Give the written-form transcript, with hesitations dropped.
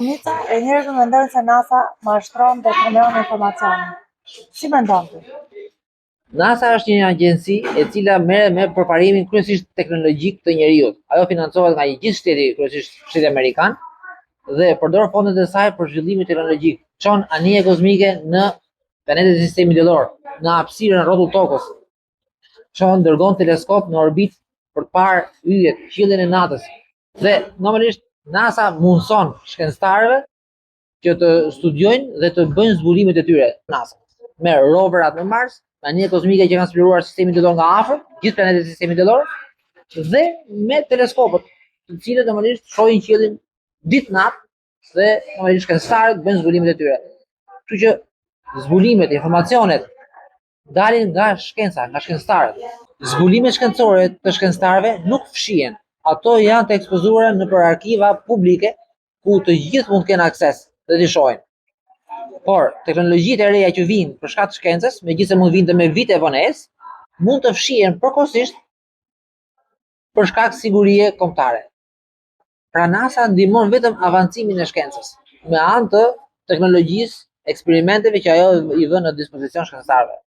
Nica e njerëzit mendojnë se NASA mashtron dhe tregon informacione. Si mendon ti? NASA është një agjenci e cila merret me përparimin kryesisht teknologjik të njeriut. Ajo financohet nga gjithë shteti, kryesisht shteti amerikan, dhe përdor fondet e saj për zhvillimin teknologjik. Çon anije kozmike në planetet e sistemit diellor, në hapësirën rrotull tokës. Dërgon teleskop në orbitë për të parë yjet, qiellin e natës. Dhe normalisht NASA mundson shkencëtarëve që të studiojnë dhe të bëjnë zbulimet e tyre. NASA merr roverat në Mars, anije kozmike që kanë eksploruar sistemin diellor nga afër, gjithë planetet e sistemit diellor, dhe me teleskopët, të cilët normalisht shohin qiellin ditë natë dhe normalisht shkencëtarët bëjnë zbulimet e tyre. Kështu që zbulimet, informacionet dalin nga shkenca, nga shkencëtarët. Zbulimet shkencore të shkencëtarëve nuk fshihen. Ato janë të ekspozuara nëpër arkiva publike ku të gjithë mund të kenë akses dhe t'i shohin. Por teknologjitë e reja që vijnë për shkak të shkencës, megjithëse mund vinte me vite vonesë, mund të fshihen përkohësisht për shkak sigurie kombëtare. Pra NASA ndihmon vetëm avancimin e shkencës me anë të teknologjisë, eksperimenteve që ajo i vën në dispozicion shkencëtarëve.